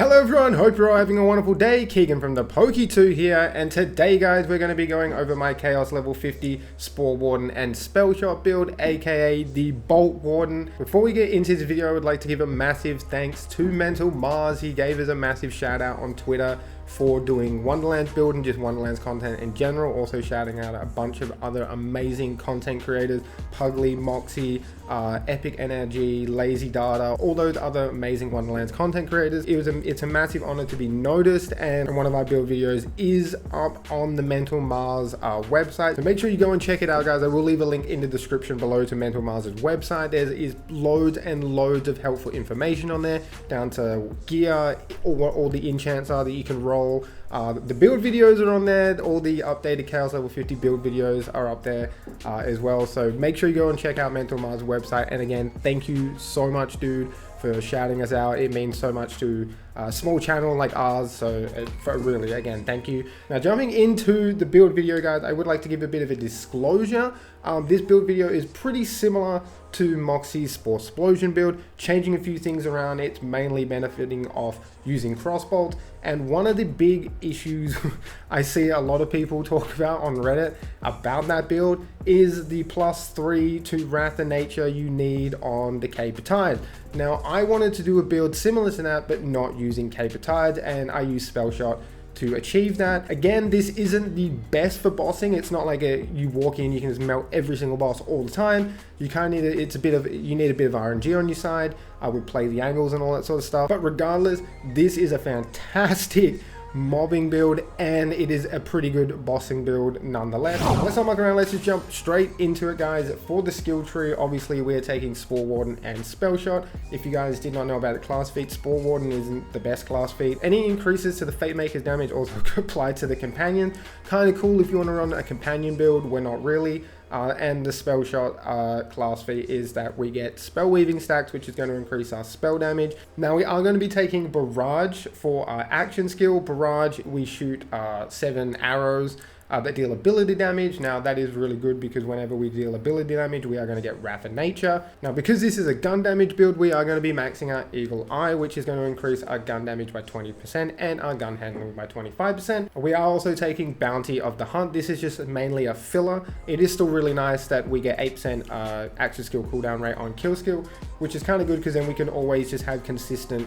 Hello everyone, hope you're all having a wonderful day. Keegan from the Poke2 here, and today guys we're going to be going over my Chaos level 50 Sporewarden and Spellshot build, aka the Bolt Warden. Before we get into this video, I would like to give a massive thanks to Mental Mars. He gave us a massive shout out on Twitter for doing Wonderlands build and just Wonderlands content in general. Also shouting out a bunch of other amazing content creators, Pugly, Moxie, Epic Energy, Lazy Data, all those other amazing Wonderlands content creators. It's a massive honor to be noticed, and one of our build videos is up on the Mental Mars website, so make sure you go and check it out guys. I will leave a link in the description below to Mental Mars's website. There is loads and loads of helpful information on there, down to gear, or what all the enchants are that you can roll. The build videos are on there. All the updated Chaos level 50 build videos are up there as well, so make sure you go and check out Mental Mars website. And again, thank you so much dude for shouting us out. It means so much to a small channel like ours, so really again thank you. Now jumping into the build video guys, I would like to give a bit of a disclosure. This build video is pretty similar to Moxie's Spore-Splosion build, changing a few things around. It's mainly benefiting off using crossbolt, and one of the big issues I see a lot of people talk about on Reddit about that build is the +3 to Wrath of Nature you need on the Caper Tide. Now I wanted to do a build similar to that but not using Caper Tides, and I use Spellshot to achieve that. Again, this isn't the best for bossing. It's not like you walk in, you can just melt every single boss all the time. You kind of need you need a bit of RNG on your side. I would play the angles and all that sort of stuff. But regardless, this is a fantastic mobbing build, and it is a pretty good bossing build nonetheless. Let's not muck around, let's just jump straight into it guys. For the skill tree, obviously we're taking Sporewarden and Spellshot. If you guys did not know about the class feat, Sporewarden isn't the best class feat. Any increases to the Fate Maker's damage also apply to the companion. Kind of cool if you want to run a companion build, we're not really. And the Spellshot class feat is that we get spell weaving stacks, which is going to increase our spell damage. Now we are going to be taking Barrage for our action skill. Barrage, we shoot 7 arrows that deal ability damage. Now that is really good because whenever we deal ability damage, we are going to get Wrath of Nature. Now because this is a gun damage build, we are going to be maxing out Eagle Eye, which is going to increase our gun damage by 20% and our gun handling by 25%. We are also taking Bounty of the Hunt. This is just mainly a filler. It is still really nice that we get 8% action skill cooldown rate on kill skill, which is kind of good because then we can always just have consistent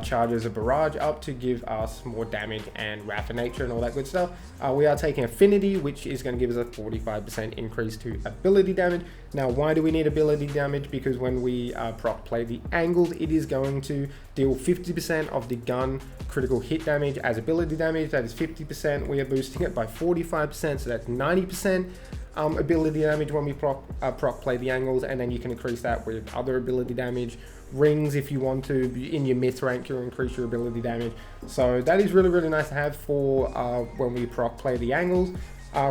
charges of Barrage up to give us more damage and Wrath of Nature and all that good stuff. We are taking Affinity, which is going to give us a 45% increase to ability damage. Now why do we need ability damage? Because when we proc play the angles, it is going to deal 50% of the gun critical hit damage as ability damage. That is 50%. We are boosting it by 45%, so that's 90% ability damage when we proc play the angles, and then you can increase that with other ability damage. Rings, if you want to, in your myth rank, you'll increase your ability damage. So that is really nice to have for when we proc play the angles.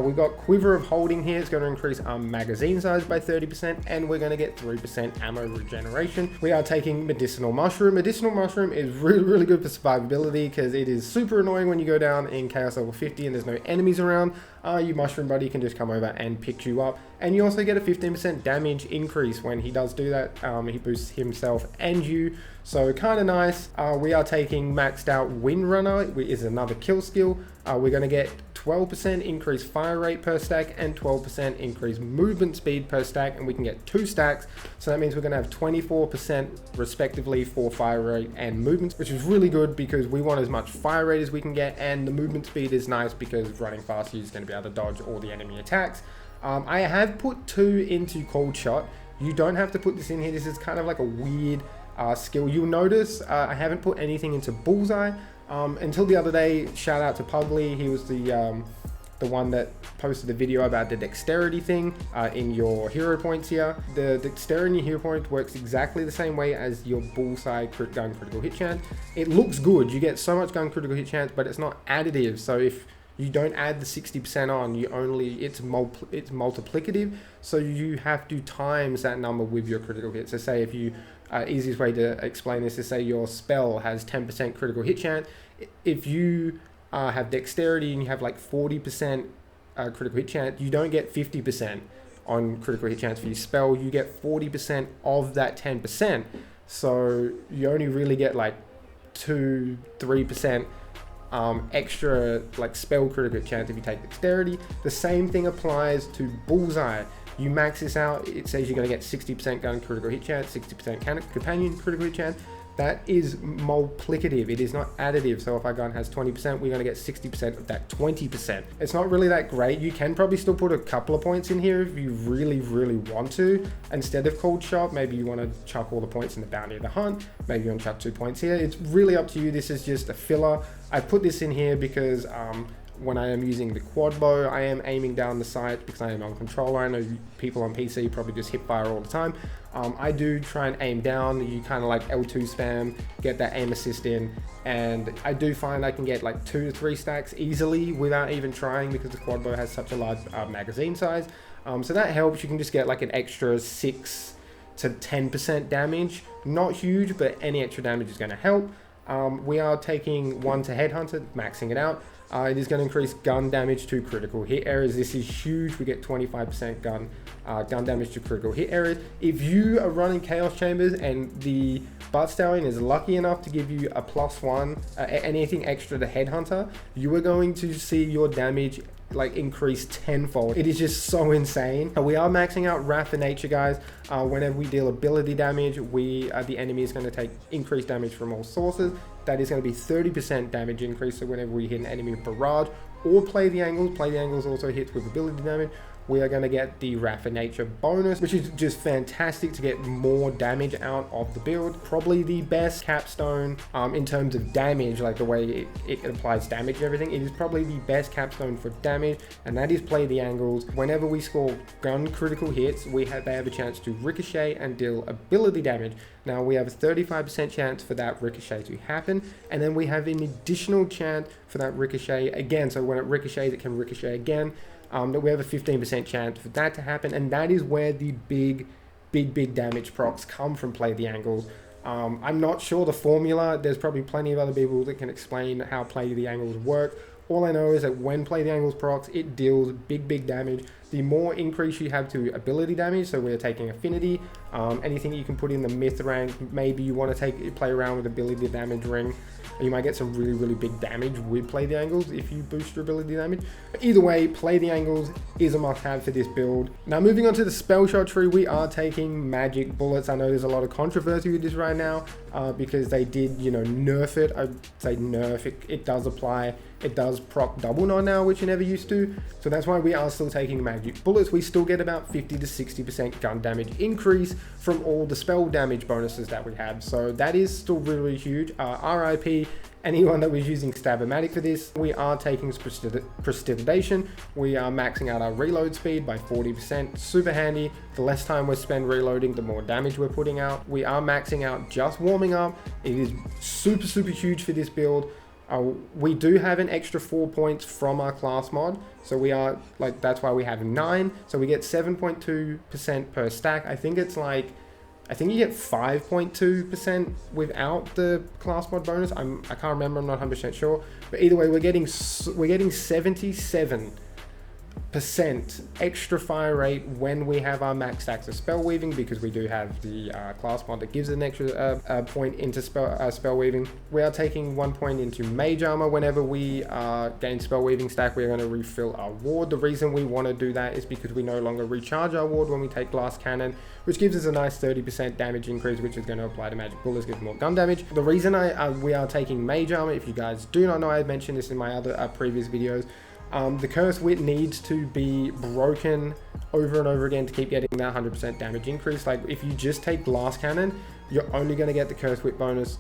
We've got Quiver of Holding here. It's going to increase our magazine size by 30%, and we're going to get 3% ammo regeneration. We are taking Medicinal Mushroom. Medicinal Mushroom is really good for survivability because it is super annoying when you go down in Chaos level 50 and there's no enemies around. Your mushroom buddy can just come over and pick you up, and you also get a 15% damage increase when he does do that. He boosts himself and you, so kind of nice. We are taking maxed out Windrunner, which is another kill skill. We're going to get 12% increased fire rate per stack and 12% increased movement speed per stack, and we can get 2 stacks, so that means we're going to have 24% respectively for fire rate and movement, which is really good because we want as much fire rate as we can get, and the movement speed is nice because running faster is going to be able to dodge all the enemy attacks. I have put 2 into Cold Shot. You don't have to put this in here. This is kind of like a weird skill. You'll notice I haven't put anything into Bullseye until the other day. Shout out to Pugly. He was the one that posted a video about the dexterity thing in your hero points here. The dexterity in your hero points works exactly the same way as your Bullseye gun critical hit chance. It looks good. You get so much gun critical hit chance, but it's not additive. So if you don't add the 60% on, it's multiplicative, so you have to times that number with your critical hit. So say if you, easiest way to explain this is say your spell has 10% critical hit chance. If you have dexterity and you have like 40% critical hit chance, you don't get 50% on critical hit chance for your spell, you get 40% of that 10%. So you only really get like 2-3% extra like spell critical chance if you take dexterity. The same thing applies to bullseye. You max this out, it says you're going to get 60% gun critical hit chance, 60% companion critical hit chance. That is multiplicative, it is not additive. So if our gun has 20%, we're going to get 60% of that 20%. It's not really that great. You can probably still put a couple of points in here if you really want to. Instead of cold shot, maybe you want to chuck all the points in the bounty of the hunt. Maybe you want to chuck 2 points here. It's really up to you. This is just a filler. I put this in here because when I am using the quad bow, I am aiming down the sight because I am on controller. I know people on PC probably just hip fire all the time. I do try and aim down. You kind of like L2 spam, get that aim assist in, and I do find I can get like 2 to 3 stacks easily without even trying because the quad bow has such a large magazine size. So that helps. You can just get like an extra 6 to 10% damage. Not huge, but any extra damage is going to help. We are taking 1 to Headhunter, maxing it out. It is going to increase gun damage to critical hit areas. This is huge. We get 25% gun damage to critical hit areas. If you are running Chaos Chambers and the Butt Stallion is lucky enough to give you a +1, anything extra to Headhunter, you are going to see your damage like increase tenfold. It is just so insane. We are maxing out Wrath of Nature, guys. Whenever we deal ability damage, the enemy is going to take increased damage from all sources. That is going to be 30% damage increase. So whenever we hit an enemy with barrage or play the angles also hits with ability damage, we are going to get the Wrath of Nature bonus, which is just fantastic to get more damage out of the build. Probably the best capstone in terms of damage, like the way it applies damage and everything. It is probably the best capstone for damage, and that is play the angles. Whenever we score gun critical hits, they have a chance to ricochet and deal ability damage. Now we have a 35% chance for that ricochet to happen, and then we have an additional chance for that ricochet again. So when it ricochets, it can ricochet again. We have a 15% chance for that to happen, and that is where the big damage procs come from. Play the angles. I'm not sure the formula. There's probably plenty of other people that can explain how play the angles work. All I know is that when play the angles procs, it deals big damage. The more increase you have to ability damage, so we're taking affinity, anything you can put in the myth rank. Maybe you want to play around with ability damage ring. You might get some really big damage with play the angles if you boost your ability damage. But either way, play the angles is a must-have for this build. Now moving on to the Spellshot tree, we are taking magic bullets. I know there's a lot of controversy with this right now because they did, nerf it. I'd say nerf it. It does apply. It does proc double nod now, which you never used to. So that's why we are still taking magic bullets. We still get about 50 to 60% gun damage increase from all the spell damage bonuses that we have. So that is still really huge. RIP anyone that was using Stab-O-Matic for this. We are taking Prestidigitation. We are maxing out our reload speed by 40%. Super handy. The less time we spend reloading, the more damage we're putting out. We are maxing out just warming up. It is super huge for this build. We do have an extra 4 points from our class mod, so we are like, that's why we have 9, so we get 7.2% per stack. I think you get 5.2% without the class mod bonus. I can't remember, I'm not 100% sure, but either way, we're getting 77% extra fire rate when we have our max stacks of spell weaving, because we do have the class mod that gives an extra point into spell weaving. We are taking 1 point into mage armor. Whenever we gain spell weaving stack, we're going to refill our ward. The reason we want to do that is because we no longer recharge our ward when we take glass cannon, which gives us a nice 30% damage increase, which is going to apply to magic bullets, give more gun damage. The reason we are taking mage armor, if you guys do not know, I mentioned this in my other previous videos. The Cursed Wit needs to be broken over and over again to keep getting that 100% damage increase. Like, if you just take Glass Cannon, you're only going to get the Cursed Wit bonus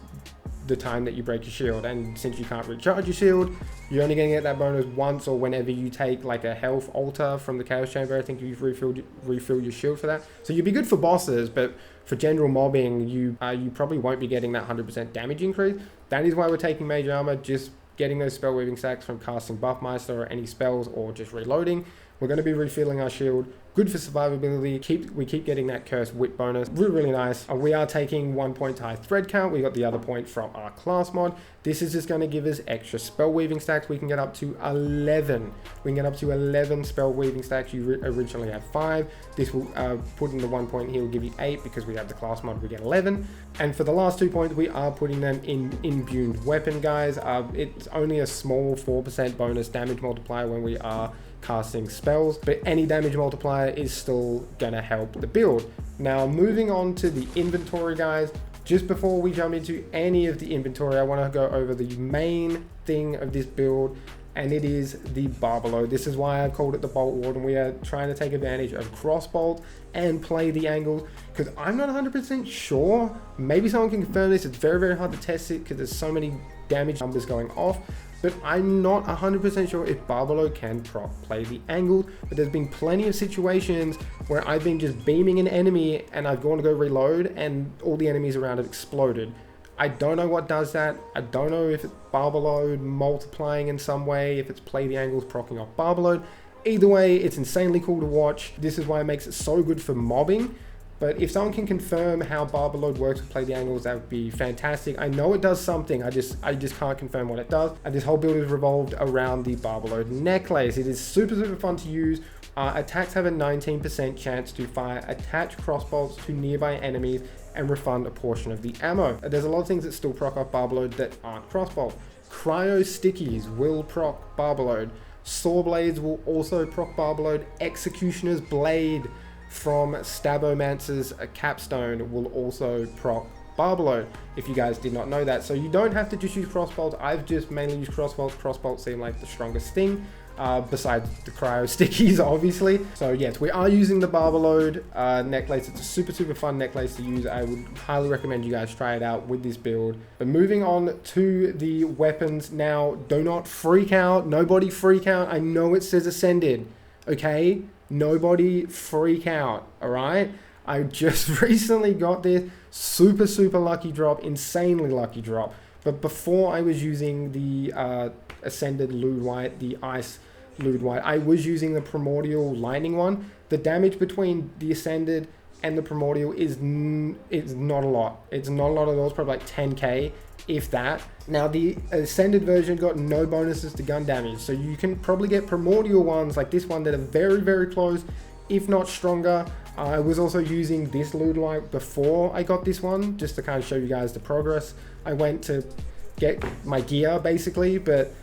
the time that you break your shield. And since you can't recharge your shield, you're only going to get that bonus once, or whenever you take like a health altar from the Chaos Chamber. I think you've refilled your shield for that. So you'll be good for bosses, but for general mobbing, you probably won't be getting that 100% damage increase. That is why we're taking Mage Armor, just getting those spell weaving stacks from casting Buffmeister or any spells, or just reloading. We're going to be refilling our shield. Good for survivability. We keep getting that cursed wit bonus. Really nice. We are taking 1 point high thread count. We got the other point from our class mod. This is just going to give us extra spell weaving stacks. We can get up to 11. We can get up to 11 spell weaving stacks. You originally had 5. This will put in the 1 point here will give you 8 because we have the class mod. We get 11. And for the last 2 points, we are putting them in imbued weapon, guys. It's only a small 4% bonus damage multiplier when we are casting spells, but any damage multiplier is still gonna help the build. Now moving on to the inventory, guys, just before we jump into any of the inventory, I want to go over the main thing of this build, and it is the Barbaload. This is why I called it the Bolt Warden. We are trying to take advantage of crossbolt and play the angles, because I'm not 100% sure. Maybe someone can confirm this. It's very hard to test it because there's so many damage numbers going off, but I'm not 100% sure if Barbaload can play the angle. But there's been plenty of situations where I've been just beaming an enemy and I've gone to go reload and all the enemies around have exploded. I don't know what does that. I don't know if it's Barbaload multiplying in some way, if it's play the angles proccing off Barbaload. Either way, it's insanely cool to watch. This is why it makes it so good for mobbing. But if someone can confirm how Barbaload works with play the angles, that would be fantastic. I know it does something, I just can't confirm what it does. And this whole build is revolved around the Barbaload necklace. It is super fun to use. Attacks have a 19% chance to fire attached crossbolts to nearby enemies and refund a portion of the ammo. There's a lot of things that still proc off Barbaload that aren't crossbolt. Cryo stickies will proc Barbaload. Saw blades will also proc Barbaload. Executioner's blade from Stabomancer's capstone will also proc Barbaload, if you guys did not know that. So you don't have to just use crossbolts. I've just mainly used crossbolts. Crossbolts seem like the strongest thing, besides the cryo stickies, obviously. So yes, we are using the Barbaload necklace. It's a super fun necklace to use. I would highly recommend you guys try it out with this build. But moving on to the weapons now, do not freak out. Nobody freak out. I know it says Ascended, okay? Nobody freak out, all right? I just recently got this super lucky drop, insanely lucky drop. But before I was using the Ascended Lude White, the Ice Lude White, I was using the Primordial Lightning one. The damage between the Ascended and the Primordial is not a lot. It's not a lot at all. It's probably like 10k, if that. Now the Ascended version got no bonuses to gun damage, so you can probably get Primordial ones like this one that are very close, if not stronger. I was also using this Lude Light before I got this one, just to kind of show you guys the progress. I went to get my gear basically, but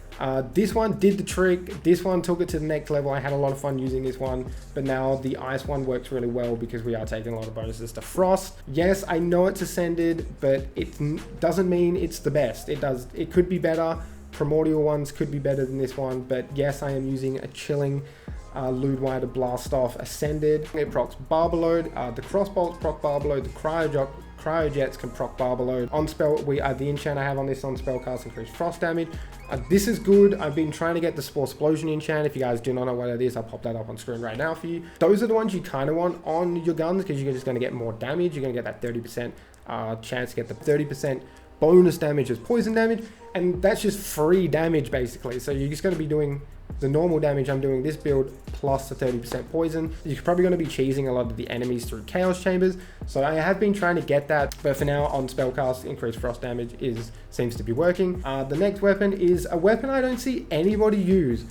this one did the trick. This one took it to the next level. I had a lot of fun using this one, but now the ice one works really well because we are taking a lot of bonuses to frost. Yes, I know it's Ascended, but it doesn't mean it's the best. It could be better. Primordial ones could be better than this one, but yes, I am using a chilling Lude White to blast off Ascended. It procs Barbaload. The crossbolts proc Barbaload. The Cryojets can proc Barbaload. On spell, the enchant I have on this on spellcast increased frost damage. This is good. I've been trying to get the Sporesplosion enchant. If you guys do not know what it is, I'll pop that up on screen right now for you. Those are the ones you kind of want on your guns because you're just going to get more damage. You're going to get that 30% chance to get the 30% bonus damage as poison damage, and that's just free damage basically. So you're just going to be doing the normal damage I'm doing this build plus the 30% poison. You're probably going to be cheesing a lot of the enemies through chaos chambers, so I have been trying to get that, but for now on spellcast increased frost damage seems to be working. The next weapon is a weapon I don't see anybody use.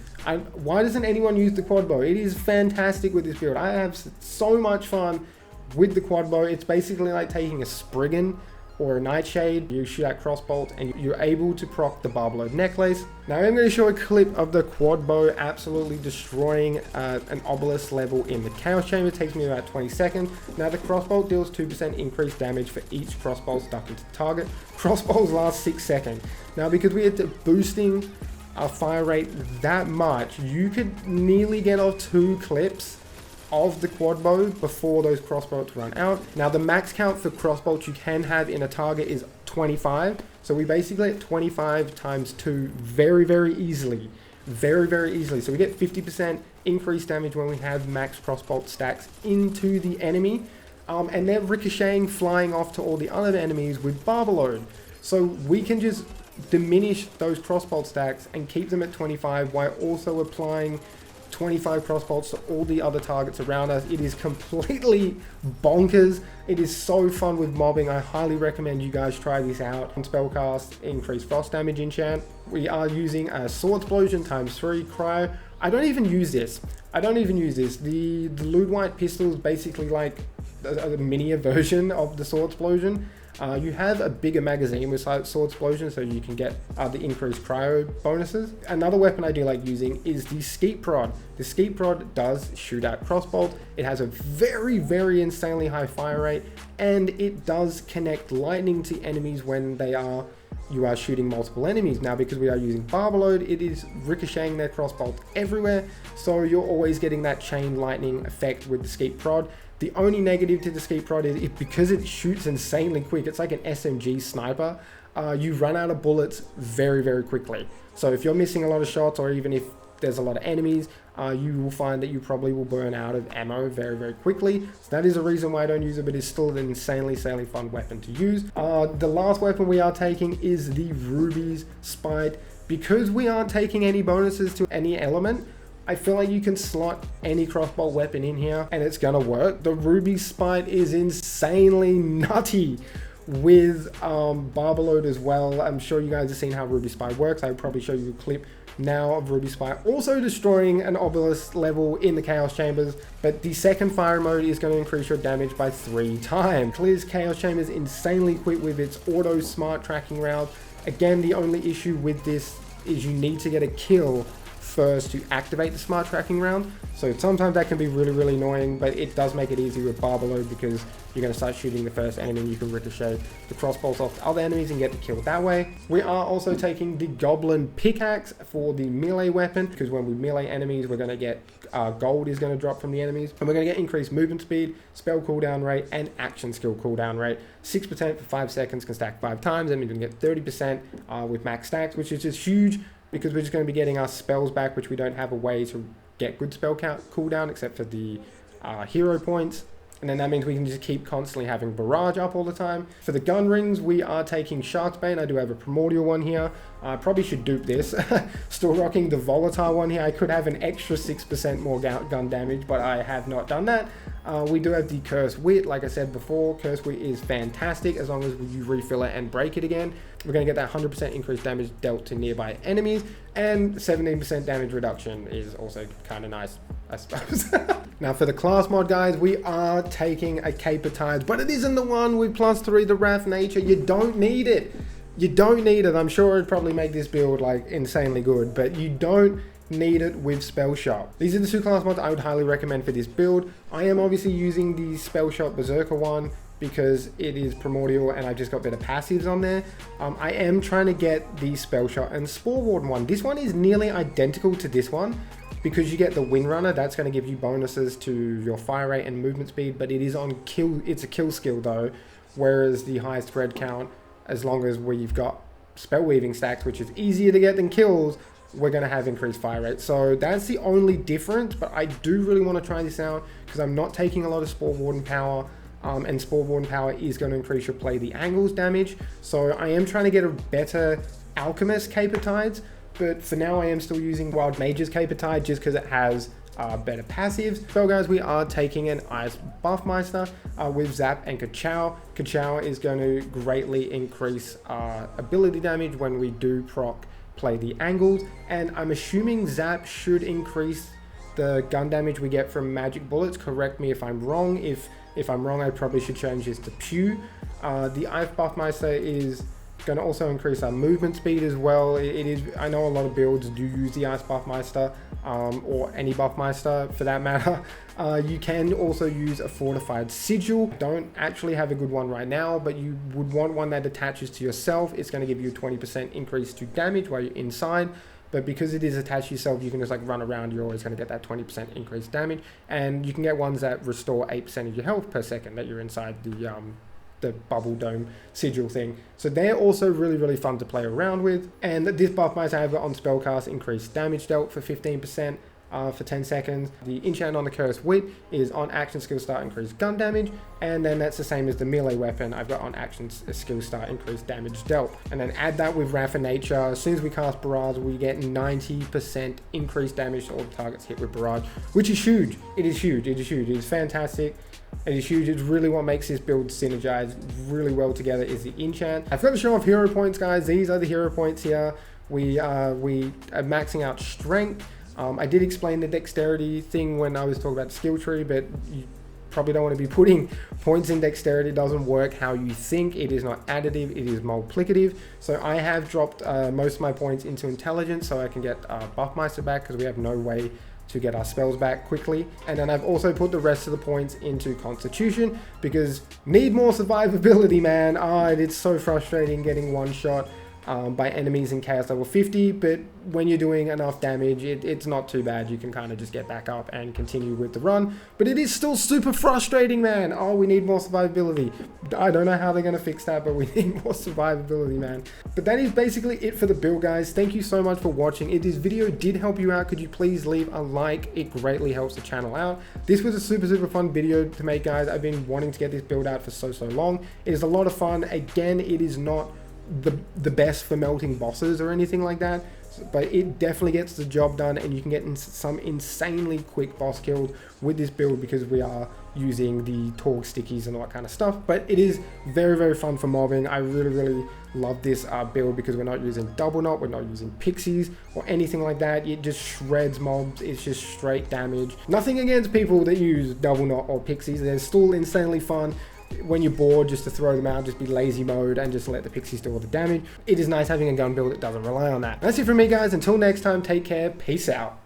Why doesn't anyone use the quad bow? It is fantastic with this build. I have so much fun with the quad bow. It's basically like taking a Spriggan or a Nightshade, you shoot at crossbolt and you're able to proc the Barbaload necklace. Now I'm going to show a clip of the quad bow absolutely destroying an obelisk level in the chaos chamber. It takes me about 20 seconds. Now the crossbolt deals 2% increased damage for each crossbolt stuck into the target. Crossbolts last 6 seconds. Now because we are boosting our fire rate that much, you could nearly get off 2 clips of the quad bow before those crossbolts run out. Now the max count for crossbolts you can have in a target is 25. So we basically at 25 times 2 very easily. Very easily. So we get 50% increased damage when we have max crossbolt stacks into the enemy. And they're ricocheting, flying off to all the other enemies with Barbaload. So we can just diminish those crossbolt stacks and keep them at 25 while also applying 25 crossbolts to all the other targets around us. It is completely bonkers. It is so fun with mobbing. I highly recommend you guys try this out. On spellcast, increase frost damage enchant. We are using a sword explosion ×3 cryo. I don't even use this. The Lewd White pistol is basically like a minier version of the sword explosion. You have a bigger magazine with sword explosion, so you can get the increased cryo bonuses. Another weapon I do like using is the skeet prod. The skeet prod does shoot out crossbolt. It has a very, very insanely high fire rate, and it does connect lightning to enemies when you are shooting multiple enemies. Now, because we are using barber load, it is ricocheting their crossbolt everywhere, so you're always getting that chain lightning effect with the skeet prod. The only negative to the skeet prod is because it shoots insanely quick. It's like an SMG sniper. You run out of bullets very, very quickly. So if you're missing a lot of shots, or even if there's a lot of enemies, you will find that you probably will burn out of ammo very, very quickly. So that is a reason why I don't use it, but it's still an insanely fun weapon to use. The last weapon we are taking is the Ruby's Spite. Because we aren't taking any bonuses to any element, I feel like you can slot any crossbow weapon in here and it's gonna work. The Ruby Spite is insanely nutty with barber load as well. I'm sure you guys have seen how Ruby Spite works. I'll probably show you a clip now of Ruby Spite also destroying an obelisk level in the Chaos Chambers, but the second fire mode is going to increase your damage by 3 times. Clears Chaos Chambers insanely quick with its auto smart tracking round. Again, the only issue with this is you need to get a kill first to activate the smart tracking round, so sometimes that can be really, really annoying, but it does make it easy with barber load because you're going to start shooting the first enemy and you can ricochet the crossbows off to other enemies and get the kill that way. We are also taking the Goblin Pickaxe for the melee weapon, because when we melee enemies, we're going to get gold is going to drop from the enemies, and we're going to get increased movement speed, spell cooldown rate, and action skill cooldown rate. 6% for 5 seconds, can stack 5 times, and we can get 30% with max stacks, which is just huge, because we're just going to be getting our spells back, which we don't have a way to get good spell count cooldown except for the hero points. And then that means we can just keep constantly having barrage up all the time. For the gun rings, we are taking Shark's-bane. I do have a primordial one here. I probably should dupe this. Still rocking the volatile one here. I could have an extra 6% more gun damage, but I have not done that. We do have the Curse Wit. Like I said before, Curse Wit is fantastic as long as you refill it and break it again. We're going to get that 100% increased damage dealt to nearby enemies, and 17% damage reduction is also kind of nice, I suppose. Now for the class mod, guys, we are taking a Caper Tides, but it isn't the one with +3 the Wrath Nature. You don't need it. You don't need it. I'm sure it'd probably make this build like insanely good, but you don't need it with Spellshot. These are the 2 class mods I would highly recommend for this build. I am obviously using the Spellshot Brr-zerker one because it is primordial and I've just got better passives on there. I am trying to get the Spellshot and Sporewarden one. This one is nearly identical to this one because you get the Windrunner. That's going to give you bonuses to your fire rate and movement speed, but it is on kill. It's a kill skill though, whereas the highest spread count, as long as we've got spell weaving stacks, which is easier to get than kills, we're going to have increased fire rate. So that's the only difference, but I do really want to try this out because I'm not taking a lot of Sporewarden power, and Sporewarden power is going to increase your play the angles damage. So I am trying to get a better Alchemist Caper Tides, but for now I am still using Wild Mage's Caper Tide just because it has better passives. So guys, we are taking an Ice Buffmeister with Zap and Ka-chow. Ka-chow is going to greatly increase ability damage when we do proc play the angles, and I'm assuming Zap should increase the gun damage we get from magic bullets. Correct me if I'm wrong. If I'm wrong, I probably should change this to Pew. The Ice Buffmeister is going to also increase our movement speed as well. It is, I know a lot of builds do use the Ice Buffmeister, or any Buffmeister for that matter. You can also use a Fortified Sigil. Don't actually have a good one right now, but you would want one that attaches to yourself. It's going to give you a 20% increase to damage while you're inside. But because it is attached to yourself, you can just like run around, you're always going to get that 20% increased damage. And you can get ones that restore 8% of your health per second that you're inside the bubble dome sigil thing. So they're also really, really fun to play around with. And this Buffmeister I have got on spellcast increased damage dealt for 15%, for 10 seconds. The enchant on the Cursed Wit is on action skill start increased gun damage, and then that's the same as the melee weapon I've got on action skill start increased damage dealt. And then add that with Wrath of Nature. As soon as we cast Barrage, we get 90% increased damage to all the targets hit with Barrage, which is huge. It is huge. It is huge. It is fantastic. It is huge. It's really what makes this build synergize really well together is the enchant. I've got to show off hero points, guys. These are the hero points here. We are maxing out strength. I did explain the dexterity thing when I was talking about the skill tree, but you probably don't want to be putting points in dexterity. It doesn't work how you think. It is not additive, it is multiplicative. So I have dropped most of my points into intelligence so I can get Buffmeister back, because we have no way to get our spells back quickly. And then I've also put the rest of the points into Constitution, because need more survivability, man. It's so frustrating getting one shot by enemies in Chaos level 50, but when you're doing enough damage, it's not too bad. You can kind of just get back up and continue with the run, but it is still super frustrating, man. We need more survivability. I don't know how they're going to fix that, but we need more survivability, man. But that is basically it for the build, guys. Thank you so much for watching. If this video did help you out, could you please leave a like? It greatly helps the channel out. This was a super fun video to make, guys. I've been wanting to get this build out for so long. It is a lot of fun. Again, it is not the best for melting bosses or anything like that, but it definitely gets the job done, and you can get some insanely quick boss kills with this build because we are using the Torg stickies and all that kind of stuff. But it is very fun for mobbing. I really love this build because we're not using double knot, we're not using pixies or anything like that. It just shreds mobs. It's just straight damage. Nothing against people that use double knot or pixies. They're still insanely fun. When you're bored, just to throw them out, just be lazy mode and just let the pixies do all the damage. It is nice having a gun build that doesn't rely on that. That's it from me, guys. Until next time, take care. Peace out.